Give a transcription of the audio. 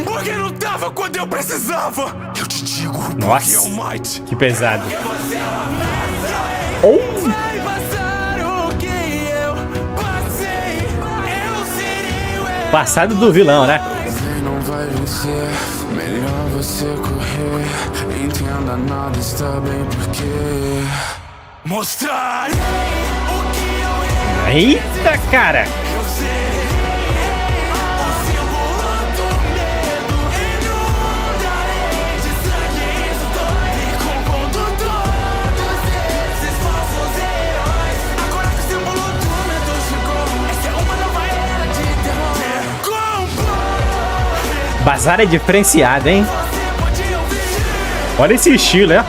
Porque não tava quando eu precisava. Eu te digo, nossa, porque é o Might. que pesado. Vai passar o que eu passei. Eu serei o Passado do vilão, né? não vai vencer, melhor você correr. Entenda, nada está bem porque mostrar o que eu Eita, cara. eu sei. O símbolo do medo inundarei de sangue. E compondo todos esses falsos heróis. Agora que o símbolo do medo chegou, essa é uma nova era de terror. Bazar é diferenciado, hein? Olha esse estilo, né?